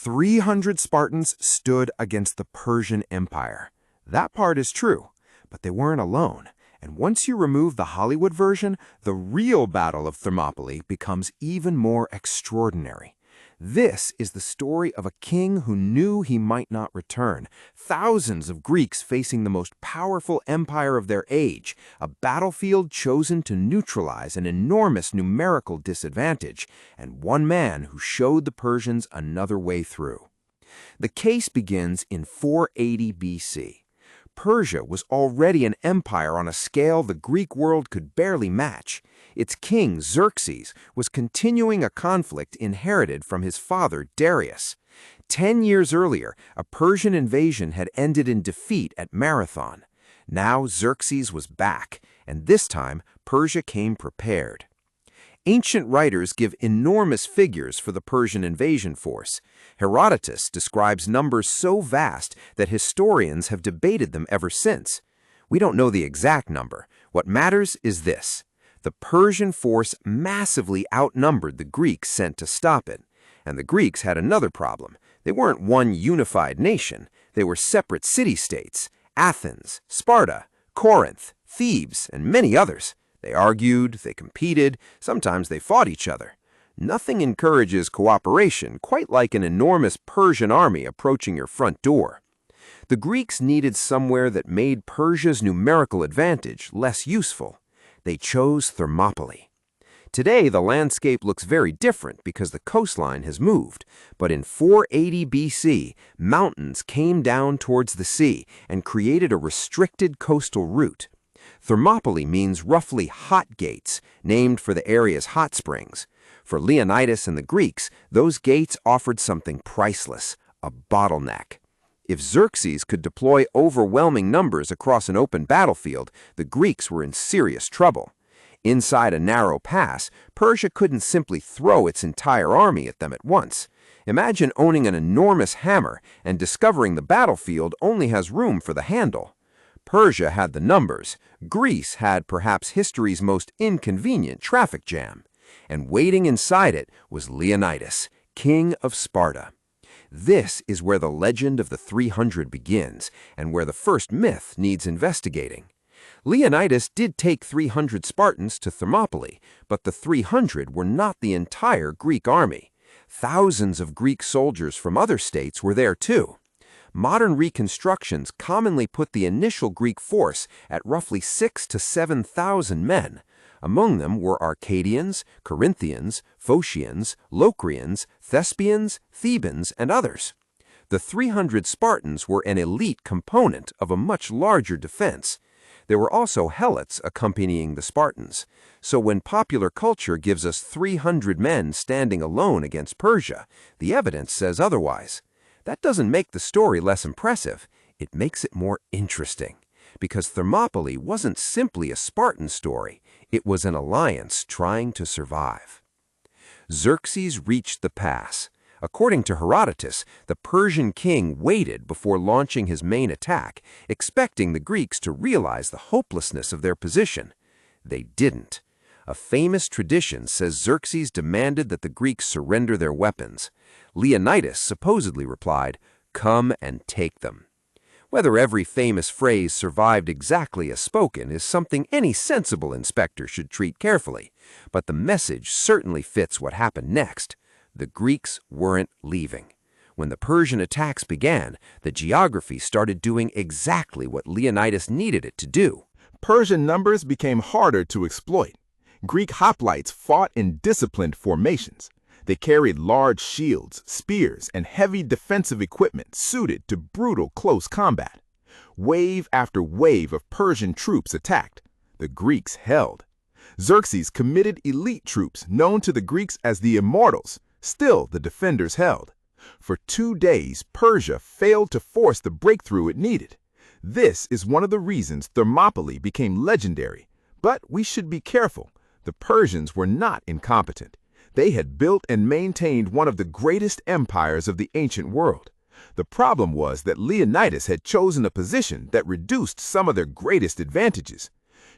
300 Spartans stood against the Persian Empire. That part is true, but they weren't alone. And once you remove the Hollywood version, the real Battle of Thermopylae becomes even more extraordinary. This is the story of a king who knew he might not return. Thousands of Greeks facing the most powerful empire of their age, a battlefield chosen to neutralize an enormous numerical disadvantage, and one man who showed the Persians another way through. The case begins in 480 BC. Persia was already an empire on a scale the Greek world could barely match. Its king, Xerxes, was continuing a conflict inherited from his father, Darius. 10 years earlier, a Persian invasion had ended in defeat at Marathon. Now Xerxes was back, and this time Persia came prepared. Ancient writers give enormous figures for the Persian invasion force. Herodotus describes numbers so vast that historians have debated them ever since. We don't know the exact number. What matters is this: the Persian force massively outnumbered the Greeks sent to stop it. And the Greeks had another problem. They weren't one unified nation. They were separate city-states: Athens, Sparta, Corinth, Thebes, and many others. They argued, they competed, sometimes they fought each other. Nothing encourages cooperation quite like an enormous Persian army approaching your front door. The Greeks needed somewhere that made Persia's numerical advantage less useful. They chose Thermopylae. Today, the landscape looks very different because the coastline has moved. But in 480 BC, mountains came down towards the sea and created a restricted coastal route. Thermopylae means roughly hot gates, named for the area's hot springs. For Leonidas and the Greeks, those gates offered something priceless: a bottleneck. If Xerxes could deploy overwhelming numbers across an open battlefield, the Greeks were in serious trouble. Inside a narrow pass, Persia couldn't simply throw its entire army at them at once. Imagine owning an enormous hammer and discovering the battlefield only has room for the handle. Persia had the numbers. Greece had perhaps history's most inconvenient traffic jam. And waiting inside it was Leonidas, king of Sparta. This is where the legend of the 300 begins, and where the first myth needs investigating. Leonidas did take 300 Spartans to Thermopylae, but the 300 were not the entire Greek army. Thousands of Greek soldiers from other states were there too. Modern reconstructions commonly put the initial Greek force at roughly 6,000 to 7,000 men. Among them were Arcadians, Corinthians, Phocians, Locrians, Thespians, Thebans, and others. The 300 Spartans were an elite component of a much larger defense. There were also helots accompanying the Spartans. So when popular culture gives us 300 men standing alone against Persia, the evidence says otherwise. That doesn't make the story less impressive. It makes it more interesting. Because Thermopylae wasn't simply a Spartan story. It was an alliance trying to survive. Xerxes reached the pass. According to Herodotus, the Persian king waited before launching his main attack, expecting the Greeks to realize the hopelessness of their position. They didn't. A famous tradition says Xerxes demanded that the Greeks surrender their weapons. Leonidas supposedly replied, "Come and take them." Whether every famous phrase survived exactly as spoken is something any sensible inspector should treat carefully, but the message certainly fits what happened next. The Greeks weren't leaving. When the Persian attacks began, the geography started doing exactly what Leonidas needed it to do. Persian numbers became harder to exploit. Greek hoplites fought in disciplined formations. They carried large shields, spears, and heavy defensive equipment suited to brutal close combat. Wave after wave of Persian troops attacked. The Greeks held. Xerxes committed elite troops known to the Greeks as the Immortals. Still, the defenders held. For 2 days, Persia failed to force the breakthrough it needed. This is one of the reasons Thermopylae became legendary. But we should be careful. The Persians were not incompetent. They had built and maintained one of the greatest empires of the ancient world. The problem was that Leonidas had chosen a position that reduced some of their greatest advantages.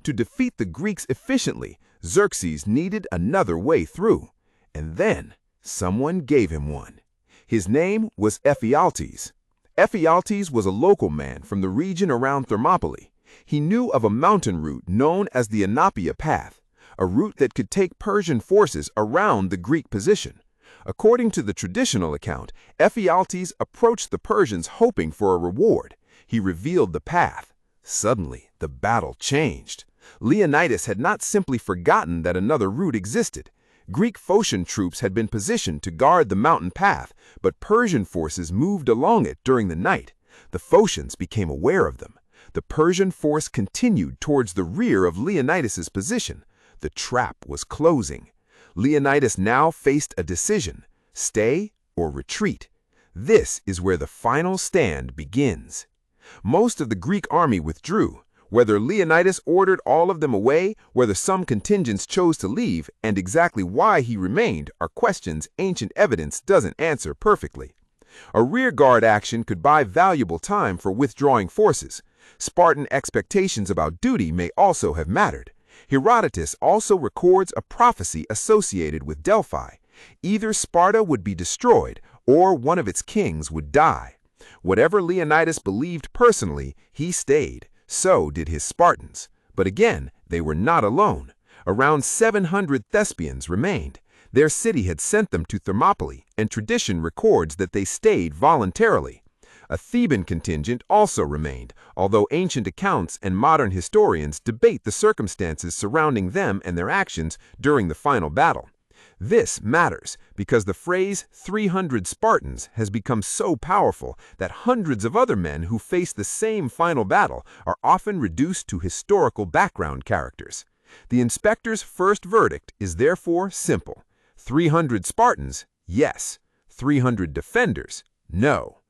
To defeat the Greeks efficiently, Xerxes needed another way through. And then someone gave him one. His name was Ephialtes. Ephialtes was a local man from the region around Thermopylae. He knew of a mountain route known as the Anapia Path, a route that could take Persian forces around the Greek position. According to the traditional account, Ephialtes approached the Persians hoping for a reward. He revealed the path. Suddenly, the battle changed. Leonidas had not simply forgotten that another route existed. Greek Phocian troops had been positioned to guard the mountain path, but Persian forces moved along it during the night. The Phocians became aware of them. The Persian force continued towards the rear of Leonidas's position. The trap was closing. Leonidas now faced a decision: stay or retreat. This is where the final stand begins. Most of the Greek army withdrew. Whether Leonidas ordered all of them away, whether some contingents chose to leave, and exactly why he remained are questions ancient evidence doesn't answer perfectly. A rearguard action could buy valuable time for withdrawing forces. Spartan expectations about duty may also have mattered. Herodotus also records a prophecy associated with Delphi. Either Sparta would be destroyed or one of its kings would die. Whatever Leonidas believed personally, he stayed. So did his Spartans. But again, they were not alone. Around 700 Thespians remained. Their city had sent them to Thermopylae, and tradition records that they stayed voluntarily. A Theban contingent also remained, although ancient accounts and modern historians debate the circumstances surrounding them and their actions during the final battle. This matters because the phrase 300 Spartans has become so powerful that hundreds of other men who face the same final battle are often reduced to historical background characters. The inspector's first verdict is therefore simple: 300 Spartans, yes; 300 defenders, no.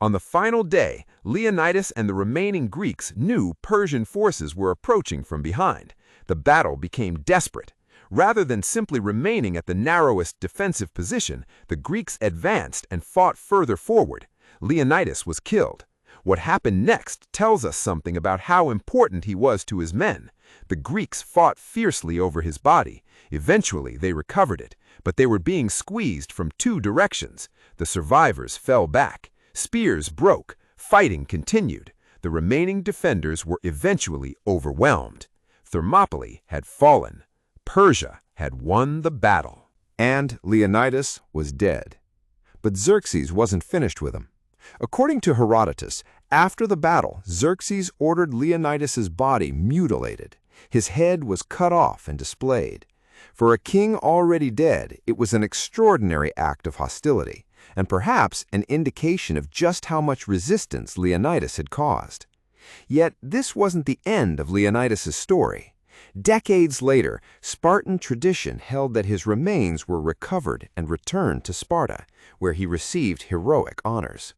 On the final day, Leonidas and the remaining Greeks knew Persian forces were approaching from behind. The battle became desperate. Rather than simply remaining at the narrowest defensive position, the Greeks advanced and fought further forward. Leonidas was killed. What happened next tells us something about how important he was to his men. The Greeks fought fiercely over his body. Eventually, they recovered it, but they were being squeezed from two directions. The survivors fell back. Spears broke. Fighting continued. The remaining defenders were eventually overwhelmed. Thermopylae had fallen. Persia had won the battle. And Leonidas was dead. But Xerxes wasn't finished with him. According to Herodotus, after the battle, Xerxes ordered Leonidas's body mutilated. His head was cut off and displayed. For a king already dead, it was an extraordinary act of hostility, and perhaps an indication of just how much resistance Leonidas had caused. Yet this wasn't the end of Leonidas's story. Decades later, Spartan tradition held that his remains were recovered and returned to Sparta, where he received heroic honors.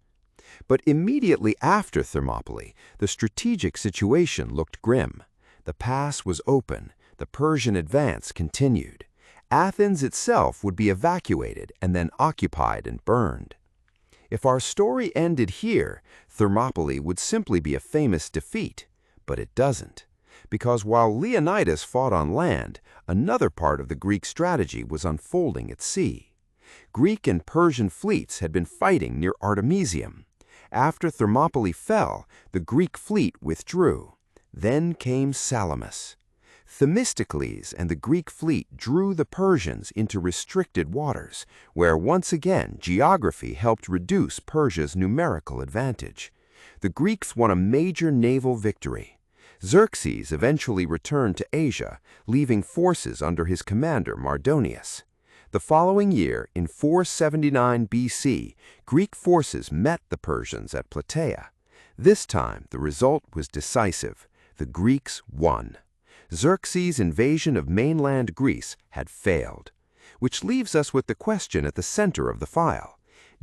But immediately after Thermopylae, the strategic situation looked grim. The pass was open. The Persian advance continued. Athens itself would be evacuated and then occupied and burned. If our story ended here, Thermopylae would simply be a famous defeat. But it doesn't. Because while Leonidas fought on land, another part of the Greek strategy was unfolding at sea. Greek and Persian fleets had been fighting near Artemisium. After Thermopylae fell, the Greek fleet withdrew. Then came Salamis. Themistocles and the Greek fleet drew the Persians into restricted waters, where once again geography helped reduce Persia's numerical advantage. The Greeks won a major naval victory. Xerxes eventually returned to Asia, leaving forces under his commander Mardonius. The following year, in 479 BC, Greek forces met the Persians at Plataea. This time, the result was decisive. The Greeks won. Xerxes' invasion of mainland Greece had failed. Which leaves us with the question at the center of the file.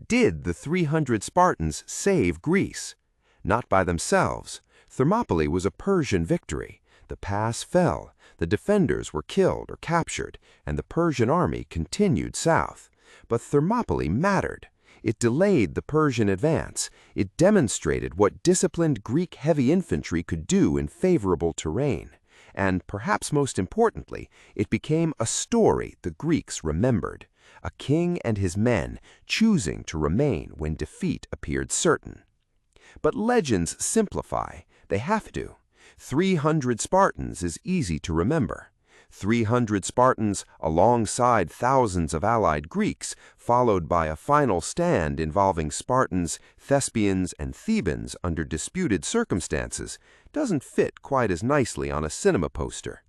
Did the 300 Spartans save Greece? Not by themselves. Thermopylae was a Persian victory. The pass fell, the defenders were killed or captured, and the Persian army continued south. But Thermopylae mattered. It delayed the Persian advance. It demonstrated what disciplined Greek heavy infantry could do in favorable terrain. And perhaps most importantly, it became a story the Greeks remembered. a king and his men choosing to remain when defeat appeared certain. But legends simplify. They have to. 300 Spartans is easy to remember. 300 Spartans alongside thousands of allied Greeks, followed by a final stand involving Spartans, Thespians, and Thebans under disputed circumstances, doesn't fit quite as nicely on a cinema poster.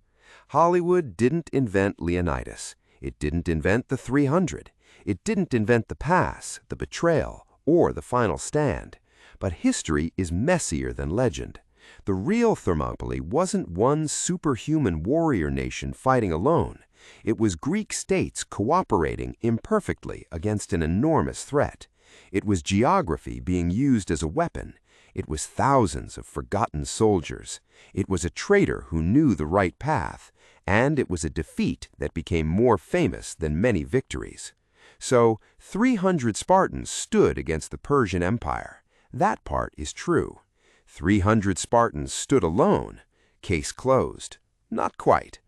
Hollywood didn't invent Leonidas. It didn't invent the 300. It didn't invent the pass, the betrayal, or the final stand. But history is messier than legend. The real Thermopylae wasn't one superhuman warrior nation fighting alone. It was Greek states cooperating imperfectly against an enormous threat. It was geography being used as a weapon. It was thousands of forgotten soldiers. It was a traitor who knew the right path. And it was a defeat that became more famous than many victories. So, 300 Spartans stood against the Persian Empire. That part is true. 300 Spartans stood alone. Case closed. Not quite.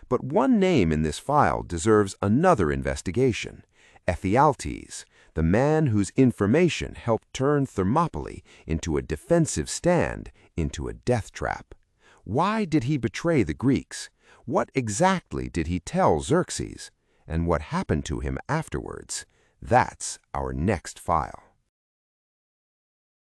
But one name in this file deserves another investigation. Ephialtes, the man whose information helped turn Thermopylae into a defensive stand, into a death trap. Why did he betray the Greeks? What exactly did he tell Xerxes? And what happened to him afterwards? That's our next file.